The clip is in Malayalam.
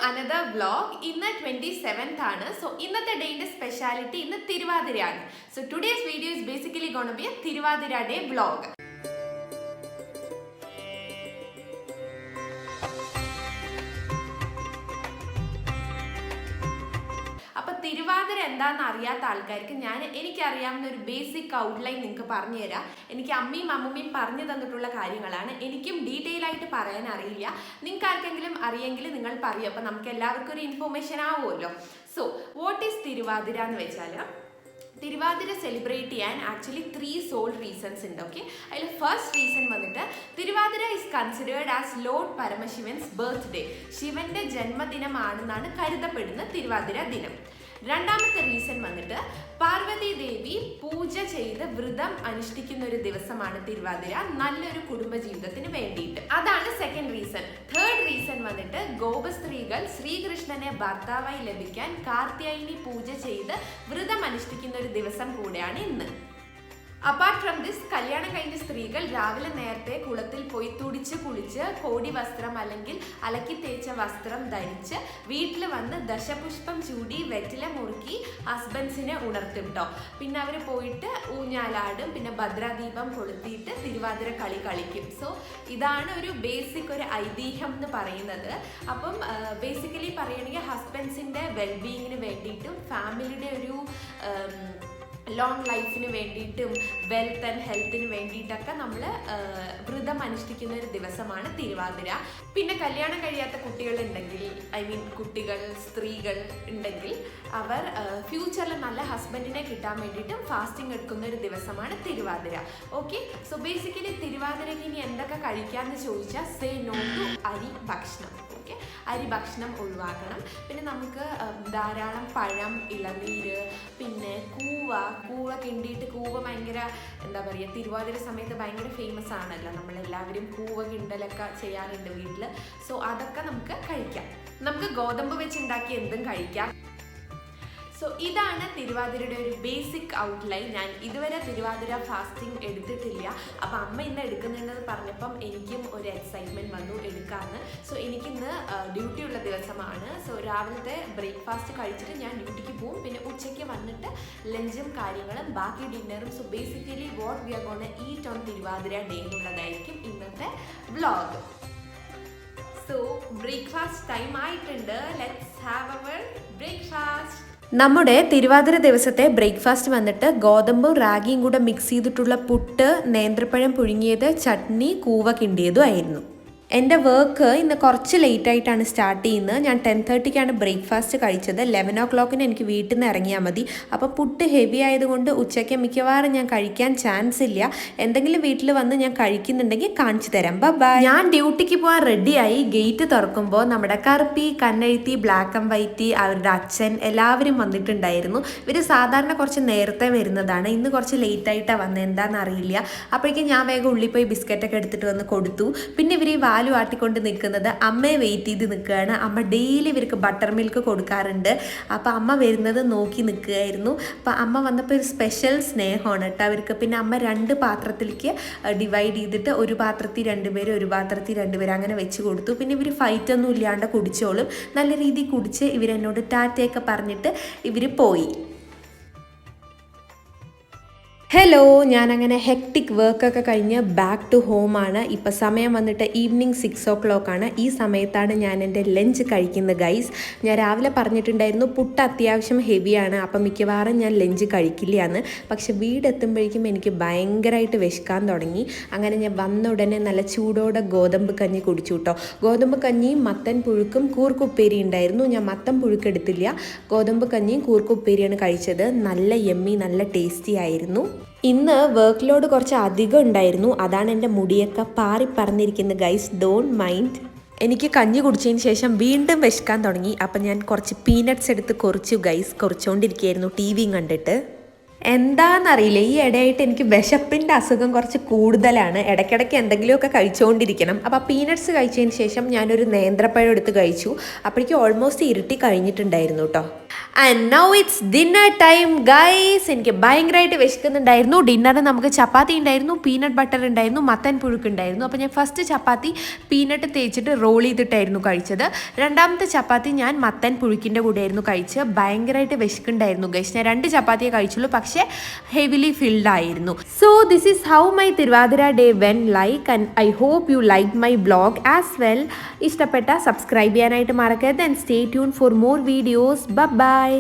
another vlog. ഇന്ന് 27th ആണ്. So ഇന്നത്തെ ഡേയുടെ സ്പെഷ്യാലിറ്റി ഇന്ന് തിരുവാതിരയാണ്. So today's video is basically going to be a Thiruvathira day vlog. അപ്പോൾ തിരുവാതിര എന്താണെന്ന് അറിയാത്ത ആൾക്കാർക്ക് എനിക്കറിയാവുന്ന ഒരു ബേസിക് ഔട്ട്ലൈൻ നിങ്ങൾക്ക് പറഞ്ഞു തരാം. എനിക്ക് അമ്മയും അമ്മൂമ്മയും പറഞ്ഞു തന്നിട്ടുള്ള കാര്യങ്ങളാണ്. എനിക്കും ഡീറ്റെയിൽ ആയിട്ട് പറയാൻ അറിയില്ല. നിങ്ങൾക്ക് ആർക്കെങ്കിലും അറിയെങ്കിൽ നിങ്ങൾ പറയും. അപ്പോൾ നമുക്ക് എല്ലാവർക്കും ഒരു ഇൻഫോർമേഷൻ ആവുമല്ലോ. സോ വാട്ട് ഈസ് തിരുവാതിര എന്ന് വെച്ചാൽ, തിരുവാതിര സെലിബ്രേറ്റ് ചെയ്യാൻ ആക്ച്വലി 3 സോൾ റീസൺസ് ഉണ്ട്. ഓക്കെ, അതിൽ ഫസ്റ്റ് റീസൺ വന്നിട്ട് Thiruvathira is considered as lord Paramasivan's birthday. ശിവന്റെ ജന്മദിനമാണെന്നാണ് കരുതപ്പെടുന്ന തിരുവാതിര ദിനം. രണ്ടാമത്തെ റീസൺ വന്നിട്ട് പാർവതി ദേവി പൂജ ചെയ്ത് വ്രതം അനുഷ്ഠിക്കുന്ന ഒരു ദിവസമാണ് തിരുവാതിര, നല്ലൊരു കുടുംബജീവിതത്തിന് വേണ്ടിയിട്ട്. അതാണ് സെക്കൻഡ് റീസൺ. തേർഡ് റീസൺ വന്നിട്ട് ഗോപസ്ത്രീകൾ ശ്രീകൃഷ്ണനെ ഭർത്താവായി ലഭിക്കാൻ കാർത്യായനി പൂജ ചെയ്ത് വ്രതം അനുഷ്ഠിക്കുന്ന ഒരു ദിവസം കൂടെയാണ് ഇന്ന്. അപ്പാർട്ട് ഫ്രം ദിസ്, കല്യാണം കഴിഞ്ഞ സ്ത്രീകൾ രാവിലെ നേരത്തെ കുളത്തിൽ പോയി തുടിച്ച് കുളിച്ച് കോടി വസ്ത്രം അല്ലെങ്കിൽ അലക്കി തേച്ച വസ്ത്രം ധരിച്ച് വീട്ടിൽ വന്ന് ദശപുഷ്പം ചൂടി വെറ്റില മുറുക്കി ഹസ്ബൻഡ്സിനെ ഉണർത്തും കേട്ടോ. പിന്നെ അവർ പോയിട്ട് ഊഞ്ഞാലാടും, പിന്നെ ഭദ്രാദീപം കൊളുത്തിയിട്ട് തിരുവാതിര കളി കളിക്കും. സോ ഇതാണ് ഒരു ബേസിക് ഒരു ഐതിഹ്യം എന്ന് പറയുന്നത്. അപ്പം ബേസിക്കലി പറയുകയാണെങ്കിൽ ഹസ്ബൻഡ്സിൻ്റെ വെൽബീയിങ്ങിന് വേണ്ടിയിട്ടും ഫാമിലിയുടെ ഒരു ലോങ് ലൈഫിന് വേണ്ടിയിട്ടും വെൽത്ത് ആൻഡ് ഹെൽത്തിന് വേണ്ടിയിട്ടൊക്കെ നമ്മൾ വ്രതം അനുഷ്ഠിക്കുന്ന ഒരു ദിവസമാണ് തിരുവാതിര. പിന്നെ കല്യാണം കഴിയാത്ത കുട്ടികളുണ്ടെങ്കിൽ, കുട്ടികൾ സ്ത്രീകൾ ഉണ്ടെങ്കിൽ അവർ ഫ്യൂച്ചറിൽ നല്ല ഹസ്ബൻഡിനെ കിട്ടാൻ വേണ്ടിയിട്ടും ഫാസ്റ്റിംഗ് എടുക്കുന്ന ഒരു ദിവസമാണ് തിരുവാതിര. ഓക്കെ, സോ ബേസിക്കലി തിരുവാതിരയ്ക്ക് ഇനി എന്തൊക്കെ കഴിക്കാമെന്ന് ചോദിച്ചാൽ സേ നോ ടു അരി ഭക്ഷണം. ഓക്കെ, അരി ഭക്ഷണം ഒഴിവാക്കണം. പിന്നെ നമുക്ക് ധാരാളം പഴം, ഇളനീര്, പിന്നെ കൂവ കിണ്ടിയിട്ട്, കൂവ ഭയങ്കര എന്താ പറയുക, തിരുവാതിര സമയത്ത് ഭയങ്കര ഫേമസ് ആണല്ലോ. നമ്മളെല്ലാവരും കൂവ കിണ്ടലൊക്കെ ചെയ്യാറുണ്ട് വീട്ടിൽ. സോ അതൊക്കെ നമുക്ക് കഴിക്കാം. നമുക്ക് ഗോതമ്പ് വെച്ച് ഉണ്ടാക്കി എന്തും കഴിക്കാം. സോ ഇതാണ് തിരുവാതിരയുടെ ഒരു ബേസിക് ഔട്ട്ലൈൻ. ഞാൻ ഇതുവരെ തിരുവാതിര ഫാസ്റ്റിംഗ് എടുത്തിട്ടില്ല. അപ്പം അമ്മ ഇന്ന് എടുക്കുന്നുണ്ടെന്ന് പറഞ്ഞപ്പം എനിക്കും ഒരു എക്സൈറ്റ്മെൻറ്റ് വന്നു എടുക്കാമെന്ന്. സോ എനിക്കിന്ന് ഡ്യൂട്ടി ഉള്ള ദിവസമാണ്. സോ രാവിലത്തെ ബ്രേക്ക്ഫാസ്റ്റ് കഴിച്ചിട്ട് ഞാൻ ഡ്യൂട്ടിക്ക് പോകും. പിന്നെ ഉച്ചയ്ക്ക് വന്നിട്ട് ലഞ്ചും കാര്യങ്ങളും ബാക്കി ഡിന്നറും. So basically what we are gonna eat on Thiruvathira day എന്നുള്ളതായിരിക്കും ഇന്നത്തെ വ്ളോഗ്. സോ ബ്രേക്ക്ഫാസ്റ്റ് ടൈം ആയിട്ടുണ്ട്. Let's have our breakfast. നമ്മുടെ തിരുവാതിര ദിവസത്തെ ബ്രേക്ക്ഫാസ്റ്റ് വന്നിട്ട് ഗോതമ്പും റാഗിയും കൂടെ മിക്സ് ചെയ്തിട്ടുള്ള പുട്ട്, നേന്ത്രപ്പഴം പുഴുങ്ങിയത്, ചട്നി, കൂവ കിണ്ടിയതും ആയിരുന്നു. എൻ്റെ വർക്ക് ഇന്ന് കുറച്ച് ലേറ്റായിട്ടാണ് സ്റ്റാർട്ട് ചെയ്യുന്നത്. ഞാൻ 10:30ക്കാണ് ബ്രേക്ക്ഫാസ്റ്റ് കഴിച്ചത്. 11 o'clock എനിക്ക് വീട്ടിൽ നിന്ന് ഇറങ്ങിയാൽ മതി. അപ്പോൾ പുട്ട് ഹെവി ആയതുകൊണ്ട് ഉച്ചയ്ക്ക് മിക്കവാറും ഞാൻ കഴിക്കാൻ ചാൻസ് ഇല്ല. എന്തെങ്കിലും വീട്ടിൽ വന്ന് ഞാൻ കഴിക്കുന്നുണ്ടെങ്കിൽ കാണിച്ചു തരാം. ബൈ. ഞാൻ ഡ്യൂട്ടിക്ക് പോകാൻ റെഡിയായി. ഗേറ്റ് തുറക്കുമ്പോൾ നമ്മുടെ കറുപ്പി, കണ്ണെഴുത്തി, ബ്ലാക്ക് ആൻഡ് വൈറ്റ്, അവരുടെ അച്ഛൻ എല്ലാവരും വന്നിട്ടുണ്ടായിരുന്നു. ഇവർ സാധാരണ കുറച്ച് നേരത്തെ വരുന്നതാണ്. ഇന്ന് കുറച്ച് ലേറ്റായിട്ടാണ് വന്നത്, എന്താണെന്ന് അറിയില്ല. അപ്പോഴേക്കും ഞാൻ വേഗം ഉള്ളിൽ പോയി ബിസ്ക്കറ്റൊക്കെ എടുത്തിട്ട് വന്ന് കൊടുത്തു. പിന്നെ ഇവർ പാല് വാട്ടിക്കൊണ്ട് നിൽക്കുന്നത് അമ്മയെ വെയിറ്റ് ചെയ്ത് നിൽക്കുകയാണ്. അമ്മ ഡെയിലി ഇവർക്ക് ബട്ടർ മിൽക്ക് കൊടുക്കാറുണ്ട്. അപ്പോൾ അമ്മ വരുന്നത് നോക്കി നിൽക്കുകയായിരുന്നു. അപ്പോൾ അമ്മ വന്നപ്പോൾ ഒരു സ്പെഷ്യൽ സ്നേഹമാണ് കേട്ടോ അവർക്ക്. പിന്നെ അമ്മ 2 പാത്രത്തിലേക്ക് ഡിവൈഡ് ചെയ്തിട്ട് ഒരു പാത്രത്തിൽ 2 പേര്, ഒരു പാത്രത്തിൽ 2 പേര് അങ്ങനെ വെച്ച് കൊടുത്തു. പിന്നെ ഇവർ ഫൈറ്റൊന്നും ഇല്ലാണ്ട് കുടിച്ചോളും. നല്ല രീതിയിൽ കുടിച്ച് ഇവരെന്നോട് ടാറ്റയൊക്കെ പറഞ്ഞിട്ട് ഇവർ പോയി. ഹലോ, ഞാനങ്ങനെ ഹെക്ടിക് വർക്കൊക്കെ കഴിഞ്ഞ് ബാക്ക് ടു ഹോമാണ്. ഇപ്പോൾ സമയം വന്നിട്ട് ഈവനിങ് 6 o'clock ആണ്. ഈ സമയത്താണ് ഞാൻ എൻ്റെ ലഞ്ച് കഴിക്കുന്നത് ഗൈസ്. ഞാൻ രാവിലെ പറഞ്ഞിട്ടുണ്ടായിരുന്നു പുട്ട് അത്യാവശ്യം ഹെവിയാണ്, അപ്പം മിക്കവാറും ഞാൻ ലഞ്ച് കഴിക്കില്ല എന്ന്. പക്ഷെ വീടെത്തുമ്പോഴേക്കും എനിക്ക് ഭയങ്കരമായിട്ട് വിശക്കാൻ തുടങ്ങി. അങ്ങനെ ഞാൻ വന്ന ഉടനെ നല്ല ചൂടോടെ ഗോതമ്പ് കഞ്ഞി കുടിച്ചു കേട്ടോ. ഗോതമ്പ് കഞ്ഞിയും മത്തൻ പുഴുക്കും കൂർക്കുപ്പേരി ഉണ്ടായിരുന്നു. ഞാൻ മത്തൻ പുഴുക്കെടുത്തില്ല, ഗോതമ്പ് കഞ്ഞിയും കൂർക്കുപ്പേരിയാണ് കഴിച്ചത്. നല്ല യമ്മി, നല്ല ടേസ്റ്റി ആയിരുന്നു. ഇന്ന് വർക്ക് ലോഡ് കുറച്ച് അധികം ഉണ്ടായിരുന്നു. അതാണ് എൻ്റെ മുടിയൊക്കെ പാറി പറന്നിരിക്കുന്നത് ഗൈസ്, ഡോണ്ട് മൈൻഡ്. എനിക്ക് കഞ്ഞി കുടിച്ചതിന് ശേഷം വീണ്ടും വിശക്കാൻ തുടങ്ങി. അപ്പം ഞാൻ കുറച്ച് പീനട്ട്സ് എടുത്ത് കുറച്ചു ഗൈസ്. കുറച്ചുകൊണ്ടിരിക്കുകയായിരുന്നു ടി വിയും കണ്ടിട്ട്. എന്താണെന്നറിയില്ല, ഈ ഇടയായിട്ട് എനിക്ക് വിശപ്പിൻ്റെ അസുഖം കുറച്ച് കൂടുതലാണ്. ഇടയ്ക്കിടയ്ക്ക് എന്തെങ്കിലുമൊക്കെ കഴിച്ചുകൊണ്ടിരിക്കണം. അപ്പോൾ പീനട്സ് കഴിച്ചതിന് ശേഷം ഞാനൊരു നേന്ത്രപ്പഴം എടുത്ത് കഴിച്ചു. അപ്പോഴേക്കും ഓൾമോസ്റ്റ് ഇരുട്ടി കഴിഞ്ഞിട്ടുണ്ടായിരുന്നു കേട്ടോ. And now it's dinner time guys. എനിക്ക് ഭയങ്കരമായിട്ട് വിശക്കുന്നുണ്ടായിരുന്നു. ഡിന്നറിന് നമുക്ക് ചപ്പാത്തി ഉണ്ടായിരുന്നു, പീനട്ട് ബട്ടർ ഉണ്ടായിരുന്നു, മത്തൻ പുഴുക്കുണ്ടായിരുന്നു. അപ്പോൾ ഞാൻ ഫസ്റ്റ് ചപ്പാത്തി പീനട്ട് തേച്ചിട്ട് റോൾ ചെയ്തിട്ടായിരുന്നു കഴിച്ചത്. രണ്ടാമത്തെ ചപ്പാത്തി ഞാൻ മത്തൻ പുഴുക്കിൻ്റെ കൂടെയായിരുന്നു കഴിച്ചത്. ഭയങ്കരമായിട്ട് വിശക്കുണ്ടായിരുന്നു ഗൈസ്. ഞാൻ 2 ചപ്പാത്തിയെ കഴിച്ചുള്ളൂ, പക്ഷേ ഹെവിലി ഫിൽഡ് ആയിരുന്നു. So this is how my Thiruvathira day went like and I hope you like my blog as well. ഇഷ്ടപ്പെട്ട സബ്സ്ക്രൈബ് ചെയ്യാനായിട്ട് മറക്കരുത്. And stay tune for more videos. By.